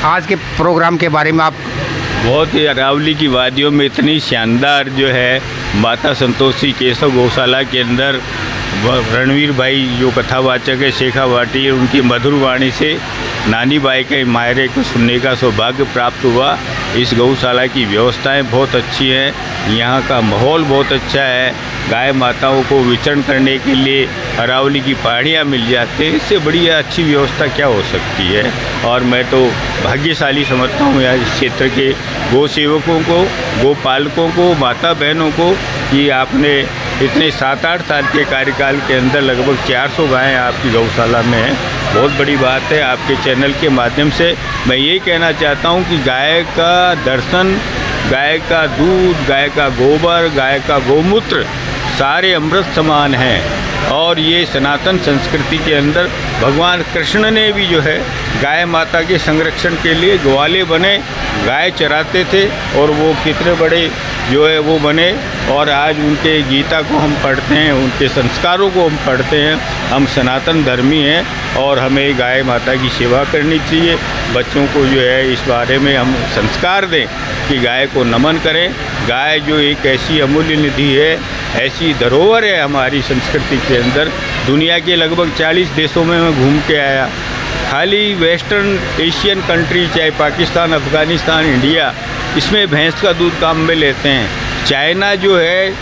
आज के प्रोग्राम के बारे में आप बहुत ही अरावली की वादियों में इतनी शानदार जो है माता संतोषी केशव गौशाला के अंदर रणवीर भाई जो कथावाचक है शेखा भाटी, उनकी मधुर वाणी से नानी बाई के मायरे को सुनने का सौभाग्य प्राप्त हुआ। इस गौशाला की व्यवस्थाएं बहुत अच्छी हैं, यहाँ का माहौल बहुत अच्छा है। गाय माताओं को विचरण करने के लिए अरावली की पहाड़ियाँ मिल जाते हैं, इससे बड़ी अच्छी व्यवस्था क्या हो सकती है। और मैं तो भाग्यशाली समझता हूँ यहाँ इस क्षेत्र के गौ सेवकों को, गौ पालकों को, माता बहनों को कि आपने इतने 7-8 साल के कार्यकाल के अंदर लगभग 400 गायें आपकी गौशाला में हैं। बहुत बड़ी बात है। आपके चैनल के माध्यम से मैं यही कहना चाहता हूँ कि गाय का दर्शन, गाय का दूध, गाय का गोबर, गाय का गौमूत्र सारे अमृत समान हैं। और ये सनातन संस्कृति के अंदर भगवान कृष्ण ने भी जो है गाय माता के संरक्षण के लिए ग्वाले बने, गाय चराते थे और वो कितने बड़े जो है वो बने। और आज उनके गीता को हम पढ़ते हैं, उनके संस्कारों को हम पढ़ते हैं। हम सनातन धर्मी हैं और हमें गाय माता की सेवा करनी चाहिए। बच्चों को जो है इस बारे में हम संस्कार दें कि गाय को नमन करें। गाय जो एक ऐसी अमूल्य निधि है, ऐसी धरोहर है हमारी संस्कृति के अंदर। दुनिया के लगभग 40 देशों में मैं घूम के आया। खाली वेस्टर्न एशियन कंट्री, चाहे पाकिस्तान, अफ़गानिस्तान, इंडिया, इसमें भैंस का दूध काम में लेते हैं। चाइना जो है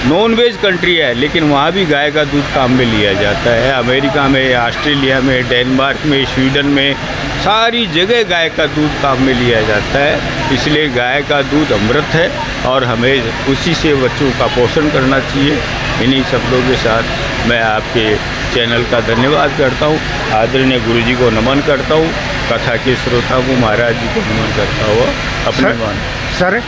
नॉन वेज कंट्री है, लेकिन वहाँ भी गाय का दूध काम में लिया जाता है। अमेरिका में, ऑस्ट्रेलिया में, डेनमार्क में, स्वीडन में, सारी जगह गाय का दूध काम में लिया जाता है। इसलिए गाय का दूध अमृत है और हमें उसी से बच्चों का पोषण करना चाहिए। इन्हीं शब्दों के साथ मैं आपके चैनल का धन्यवाद करता हूँ। आदरणीय गुरु जी को नमन करता हूँ, कथा के श्रोता को, महाराज जी को नमन करता हुआ अपने मान। सर,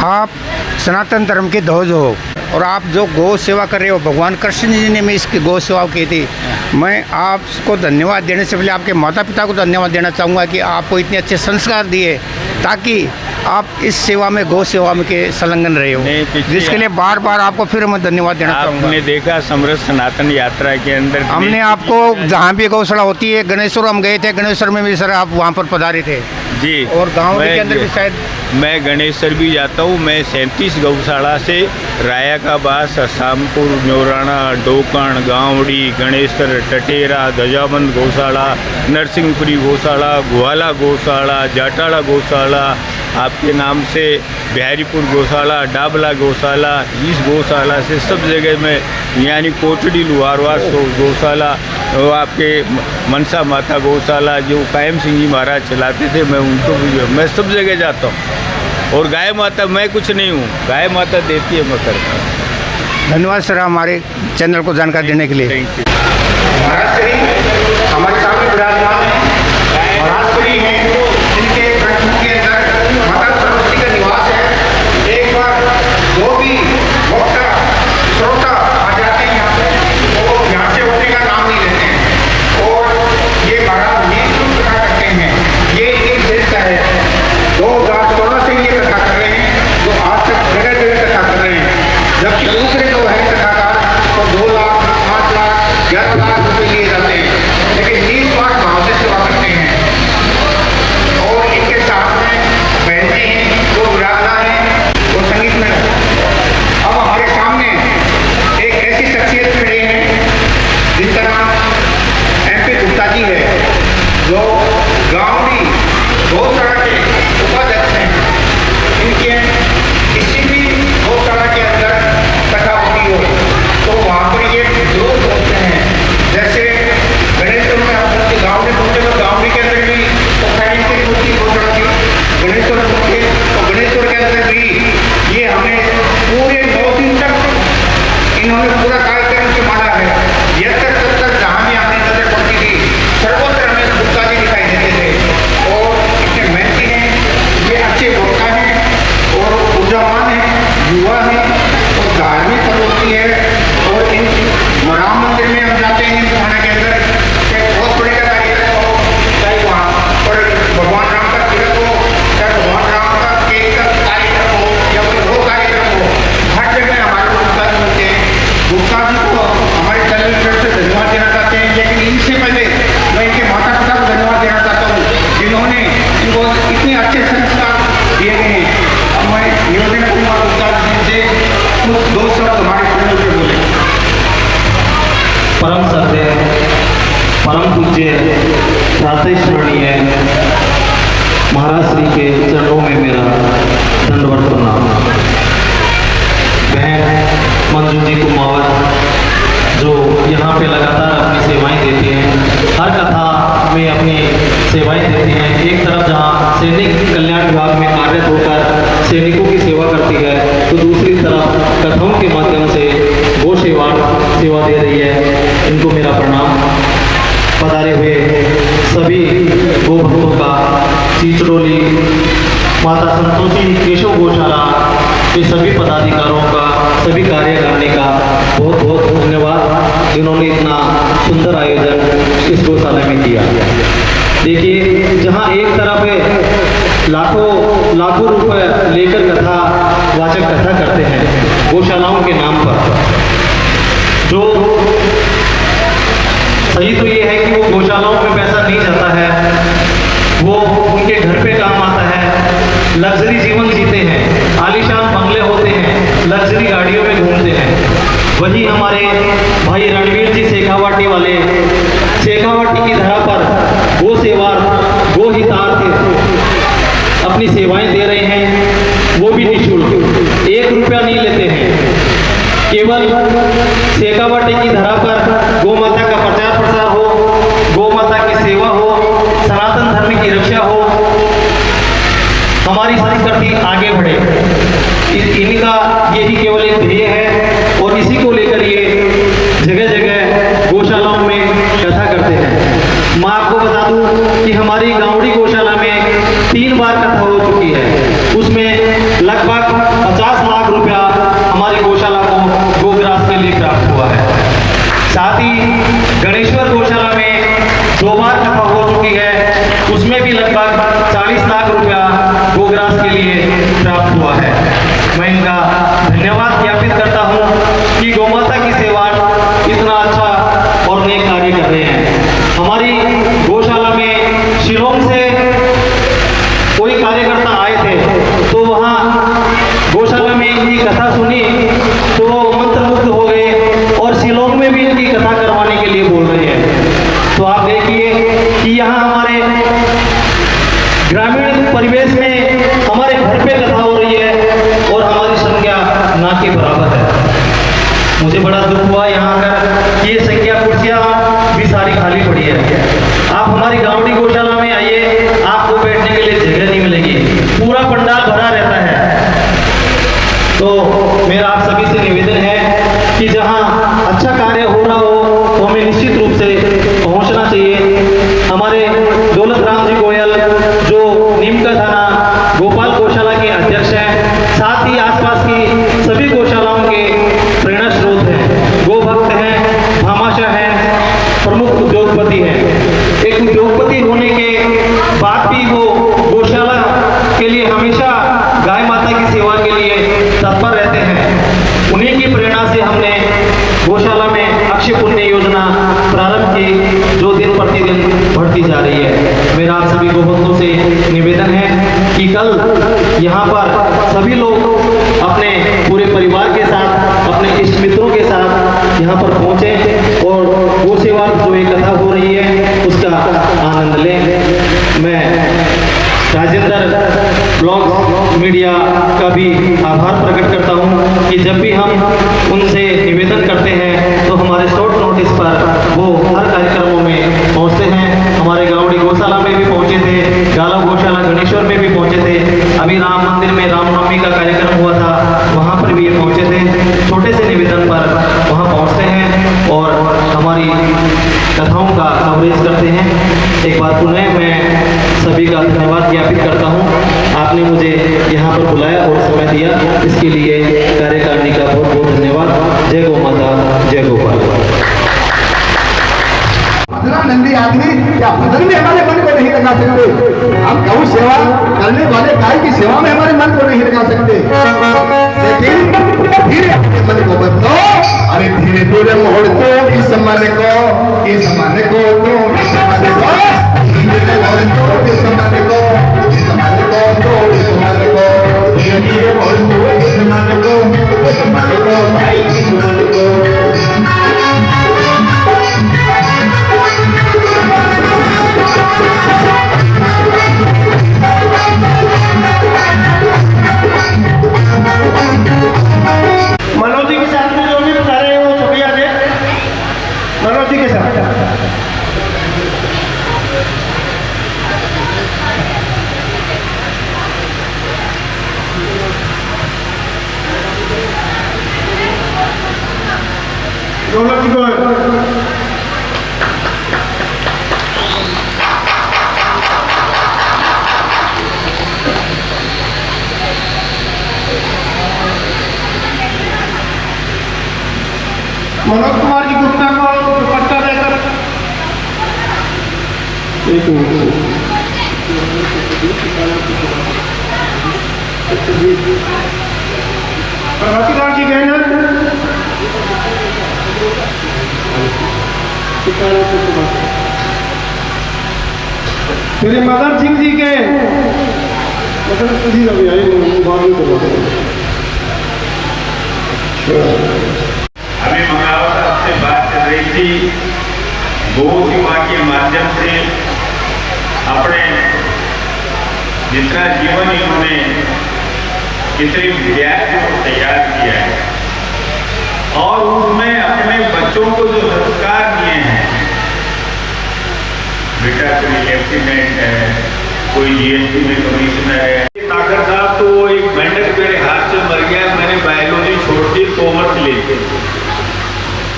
आप सनातन धर्म के ध्वज हो और आप जो गौ सेवा कर रहे हो, भगवान कृष्ण जी ने मैं इसकी गौ सेवा की थी। मैं आपको धन्यवाद देने से पहले आपके माता पिता को धन्यवाद देना चाहूँगा कि आपको इतने अच्छे संस्कार दिए ताकि आप इस सेवा में, गौ सेवा में के संलग्न रहे हो, जिसके लिए बार बार आपको फिर मैं धन्यवाद देना चाहूँगा। आपने देखा समृद्ध सनातन यात्रा के अंदर हमने आपको जहाँ भी गौशाला होती है, गणेश्वर हम गए थे, गणेश्वर में भी सर आप वहाँ पर पधारे थे जी। और गाँव के अंदर भी शायद मैं गणेश्वर भी जाता हूँ। मैं 37 गौशाला से राया का बास, शामपुर, न्योराना, डोकण, गांवड़ी, गणेश्वर, टटेरा, ध्वजाबंद गौशाला, नरसिंहपुरी गौशाला, गुहाला गौशाला, जाटाड़ा गौशाला, आपके नाम से बिहारीपुर गौशाला, डाबला गौशाला, इस गौशाला से सब जगह में, यानी कोटड़ी लुहारवास गौशाला, वो आपके मनसा माता गौशाला जो कायम सिंह जी महाराज चलाते थे, मैं उनको भी, मैं सब जगह जाता हूँ। और गाय माता, मैं कुछ नहीं हूँ, गाय माता देती है, मैं करता हूँ। धन्यवाद सर हमारे चैनल को जानकारी देने के लिए। Thank you. महाराज श्री हमारे सामने विराजमान है। महाराज श्री हैं, जिनके कंठ के अंदर माता सरस्वती का निवास है। एक बार जो भी भक्त श्रोता आ जाते हैं यहाँ पे, वो यहाँ से उठने का नाम नहीं लेते हैं। और ये महाराज नीति कथा करते हैं, ये एक विशेषता है। 2016 से ये कथा कर रहे हैं, जो आज तक जगह जगह कथा कर रहे हैं। जबकि दूसरे जो है कथाकार तो 2 लाख, 5 लाख, 11 लाख रुपये लिए जाते हैं, लेकिन निस्वार्थ भाव से सेवा करते हैं। और इनके साथ में बहनें हैं, जो विराजना है, वो संगीत में। अब हमारे सामने एक ऐसी शख्सियत खड़े हैं जिनका नाम MP गुप्ता जी है, जो गाँवड़ी गौशाला के उपाध्यक्ष हैं। इनके किसी भी गौशाला के अंदर कथा होती हो तो वहाँ पर ये जरूर पहुँचते हैं। जैसे गणेश्वर में आप पहुँचे, गाँवड़ी पहुँचे तो गाँवड़ी के अंदर भी तो फैन की मूर्ति गौशाला की, गणेश्वर पहुँचे तो गणेश्वर के अंदर भी ये हमें पूरे 9 दिन तक इन्होंने पूरा कार्यक्रम संभाला है। यह तक जहाँ भी हमें नजर पड़ती थी, सर्वत्र हमें गुप्ता जी दिखाई देते थे। और इतने मेहनती हैं, ये अच्छे वक्ता हैं और इनको इतने अच्छे संस्कार दिए गए हैं। अब मैं निवेदन करूँगा उनका से कुछ दो शब्द हमारे प्रणव पे बोले। परम सत्य, परम पूज्य, प्रातः स्मरणीय महाराज श्री के चरणों में मेरा दंडवत प्रणाम। बहन मंजू जी कुमावत जो यहाँ पे लगातार अपनी सेवाएं देती हैं, हर कथा में अपनी सेवाएं देती हैं। एक तरफ जहाँ सैनिक कल्याण विभाग में कार्यरत होकर सैनिकों की सेवा करती है, तो दूसरी तरफ कथाओं के माध्यम से गो सेवा दे रही है। इनको मेरा प्रणाम। पधारे हुए सभी गो भक्तों का, चिचड़ोली माता संतोषी केशव गौशाला के सभी पदाधिकारों का, सभी कार्यकारिणी का बहुत बहुत धन्यवाद, जिन्होंने इतना सुंदर आयोजन इस गौशाला में किया। देखिए, जहाँ एक तरफ लाखों रुपए लेकर वाचक कथा करते हैं गौशालाओं के नाम पर, जो सही तो ये है कि वो गौशालाओं में पैसा नहीं जाता है, वो उनके घर पे काम आता है। लग्जरी जीवन जीते हैं, आलीशान बंगले होते हैं, लग्जरी गाड़ियों में घूमते हैं। वही हमारे भाई रणवीर जी शेखावाटी वाले शेखावाटी की धरा पर गो सेवार, गो हितार्थ अपनी सेवाएं दे रहे हैं, वो भी निःशुल्क, 1 रुपया नहीं लेते हैं। केवल शेखावाटी की धरा पर गौ माता का प्रचार प्रसार हो, गौ माता की सेवा हो, सनातन धर्म की रक्षा हो, हमारी संस्कृति आगे बढ़े, इनका यही केवल एक ध्येय है। और इसी को लेकर ये जगह जगह गौशालाओं में कथा करते हैं। मैं आपको बता दूं कि हमारी गांवड़ी गौशाला में 3 बार कथा हो चुकी है, उसमें लगभग 50 लाख रुपया हमारी गौशाला को गोग्रास के लिए प्राप्त हुआ है। साथ ही गणेश्वर गौशाला में 2 बार कथा हो चुकी है, उसमें भी लगभग 40 लाख रुपया गोग्रास के लिए प्राप्त हुआ है। मैं इनका धन्यवाद ज्ञापित करता हूँ कि गौमाता की सेवा इतना अच्छा और नेक कार्य कर रहे हैं। हमारी गौशाला में शिलोंग से कोई कार्यकर्ता आए थे, तो वहाँ गौशाला में इनकी कथा सुनी तो वो मंत्रमुग्ध हो गए और शिलोंग में भी इनकी कथा करवाने के लिए बोल रहे हैं। तो आप देखिए कि यहाँ हमारे ग्रामीण परिवेश में हमारे घर पे कथा हो रही है और हमारी संख्या ना के बराबर है। मुझे बड़ा दुख हुआ यहाँ आकर कि ये संख्या कुर्सियाँ भी सारी खाली पड़ी है। आप हमारी गांवड़ी गौशाला में आइए, आपको बैठने के लिए जगह नहीं मिलेगी, पूरा पंडाल भरा रहता है। तो मेरा आप सभी से निवेदन है कि जहाँ अच्छा कार्य हो रहा हो तो हमें निश्चित रूप से पहुँचना चाहिए। हमारे दौलत राम जी गोयल जो नीमका थाना गोपाल गौशाला के अध्यक्ष हैं, साथ ही आसपास की सभी गौशालाओं के प्रेरणा स्रोत हैं, गो भक्त हैं, भामाशाह हैं, प्रमुख उद्योगपति हैं। एक उद्योगपति होने के बाद भी वो गौशाला के लिए हमेशा गाय माता की सेवा के लिए तत्पर रहते हैं। उन्हीं की प्रेरणा से हमने गौशाला में अक्षय पुण्य योजना प्रारंभ की, जो दिन प्रतिदिन बढ़ती जा रही है। मेरा आप सभी गोभक्तों से निवेदन है कि कल यहाँ पर सभी लोग अपने पूरे परिवार के साथ, अपने इष्ट मित्रों के साथ यहाँ पर पहुँचे और गो सेवा जो एक कथा हो रही है उसका आनंद लें। मैं राजेंद्र ब्लॉग्स मीडिया का भी आभार प्रकट करता हूँ कि जब भी हम उनसे निवेदन करते हैं तो हमारे शॉर्ट नोटिस पर वो हर कार्यक्रमों में पहुँचते हैं। हमारे गांवड़ी गौशाला में भी पहुँचे थे, गाला गौशाला गणेश्वर में भी पहुँचे थे, अभी राम मंदिर में रामनवमी का कार्यक्रम हुआ था, वहाँ पर भी ये पहुँचे थे। छोटे से निवेदन पर वहाँ पहुँचते हैं और हमारी कथाओं का कवरेज करते हैं। एक बार पुनः मैं सभी का धन्यवाद ज्ञापित करता हूँ। आपने मुझे यहाँ पर बुलाया और समय दिया, इसके लिए कार्यकारिणी का बहुत बहुत धन्यवाद। जय गौ माता, जय गोपाल। नंदी आदमी या भजन में हमारे मन को नहीं लगा सकते, हम गौ सेवा करने वाले गाय की सेवा में हमारे मन को नहीं लगा सकते। लेकिन धीरे अपने मन को बदलो, अरे धीरे धीरे मोड़ दो इस मन को, इस मन को, इस मन को, धीरे मोड़ दो इस मन को। दौलत गोयल। मनोज कुमार जी गुप्ता को दुपट्टा देकर प्रभातीलाल जी गहना श्री मदन सिंह जी के अभी मंगलावा साहब से बात चल रही थी, गौ सेवा के माध्यम से अपने जितना जीवन इन्होंने कितने विद्यार्थियों को तैयार किया है और उसमें अपने बच्चों को जो संस्कार दिए हैं, बेटा कोई लेफ्टिनेंट है, कोई जीएसटी में कमिश्नर है। सागर साहब तो वो एक मेंढक मेरे हाथ से मर गया, मैंने बायोलॉजी छोड़ दी, कॉमर्स ले ली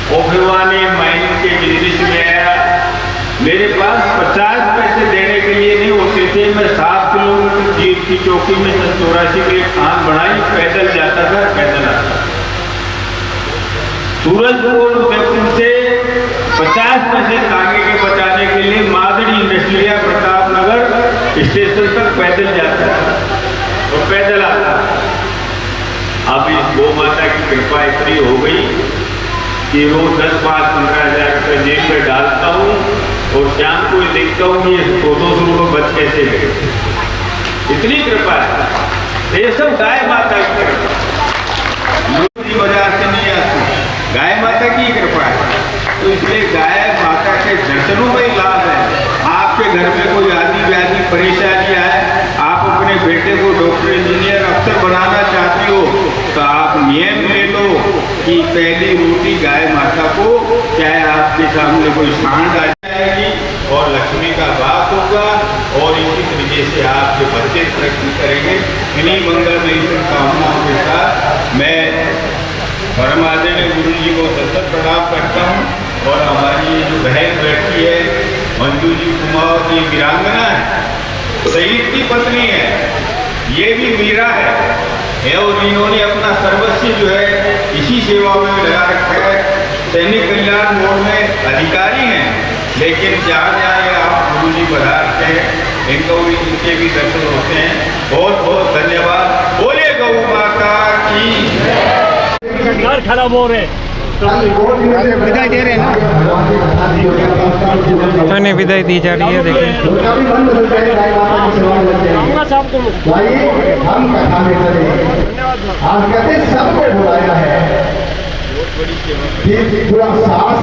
और फिर वहां माइनिंग के बिजनेस में आया। मेरे पास 50 पैसे देने के लिए नहीं होते थे, मैं 7 किलोमीटर जीत की चौकी में 84 के खान बढ़ाई, पैदल जाता था, पैदल आता। सूरजपुर से 50 पैसे तांगे के बचाने के लिए मादड़ी इंडस्ट्रिया प्रतापनगर स्टेशन तक पैदल जाता और पैदल आता। अब इस गौ माता की कृपा इतनी हो गई कि रोज 10, 5, 15 हज़ार रुपये जेब में डालता हूँ और शाम को देखता हूँ कि 200 रुपये बच कैसे गए। इतनी कृपा है, ये सब गाय माता की कृपा, बाजार से नहीं आती, गाय माता की कृपा है। तो इसलिए गाय माता के दर्शनों में ही लाभ है। आपके घर में कोई आदि व्याधि परेशानी आए, आप अपने बेटे को डॉक्टर, इंजीनियर, अफसर बनाना चाहते हो तो आप नियम ले लो कि पहली रोटी गाय माता को, चाहे आपके सामने कोई सांड आ जाएगी और लक्ष्मी का वास होगा और इसी तरीके से आपके बच्चे तरक्की करेंगे। इन्हीं मंगलमयी शुभकामनाओं के साथ मैं परम आदरणीय गुरु जी को सतत प्रणाम करता हूँ और हमारी ये जो बहन बैठी है मंजू जी कुमार, ये वीरांगना है, शहीद की पत्नी है, ये भी मीरा है और इन्होंने अपना सर्वस्व जो है इसी सेवा में लगा रखा है। सैनिक कल्याण बोर्ड में अधिकारी हैं, लेकिन जहाँ जहाँ आप गुरु जी पधारते हैं इनको भी, इनके भी दर्शन होते हैं। बहुत बहुत धन्यवाद। बोलिए गौ माता की। खराब हो रहे विदाई दे रहे हैं ना, तो विदाई दी जा रही है। देखिए हम कथा में चले, आज कहते सबको बुलाया है, पूरा सास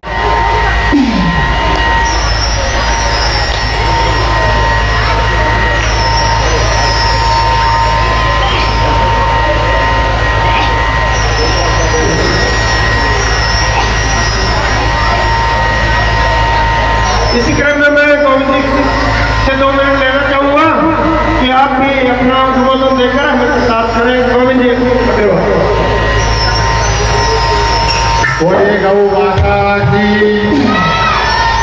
इसी क्रम में मैं गोविंद जी से 2 मिनट लेना चाहूँगा कि आप भी अपना उद्बोधन देकर हमें साथ करें। गोविंद जी खड़े हो। बोले गौ माता की।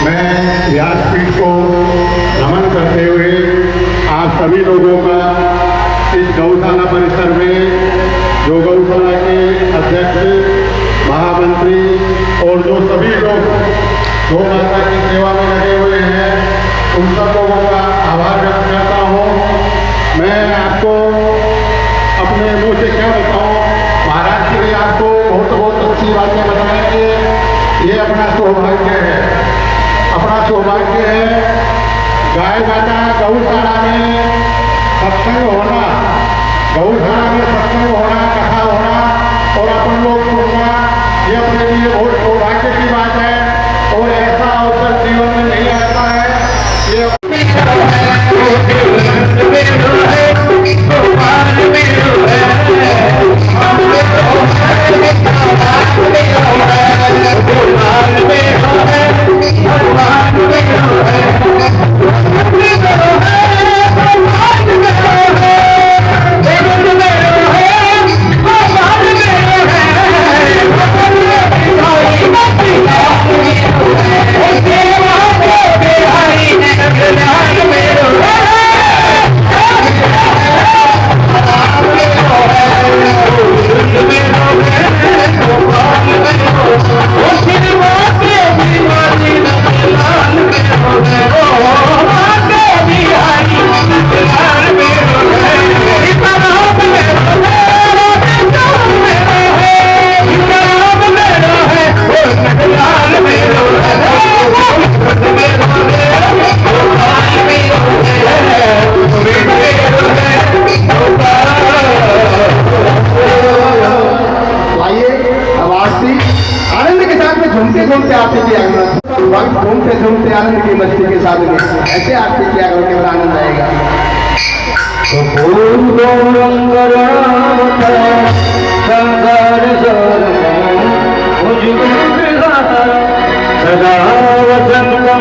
मैं व्यासपीठ को नमन करते हुए आप सभी लोगों का इस गौशाला परिसर में जो गौशाला के अध्यक्ष, महामंत्री और जो सभी लोग गौ माता की सेवा में लगे हुए हैं, उन सब लोगों का आभार व्यक्त करता हूँ। मैं आपको अपने मुंह से क्या बताऊँ, महाराज जी ने आपको बहुत बहुत अच्छी बातें बताएंगे। ये अपना सौभाग्य है, अपना सौभाग्य है। गाय माता गौशाला में सत्संग होना, गौशाला में सत्संग होना, कथा होना और अपन लोग सुनना, ये अपने लिए बहुत सौभाग्य की बात है और ऐसा अवसर जीवन में नहीं आता है। ये Oh, साथ में ऐसे आरती किया करो कि बड़ा आनंद आएगा। सदा वसंतम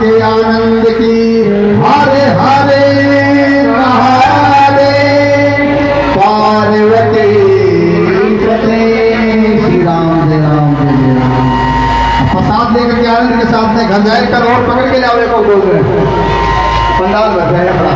के आनंद की हरे हरे हरे पार्वती पते श्री राम जय राम जय राम। प्रसाद लेकर के आनंद के साथ में घर जाए कर और पकड़ के जाओ को बोल रहे पंडाल बैठे हैं बड़ा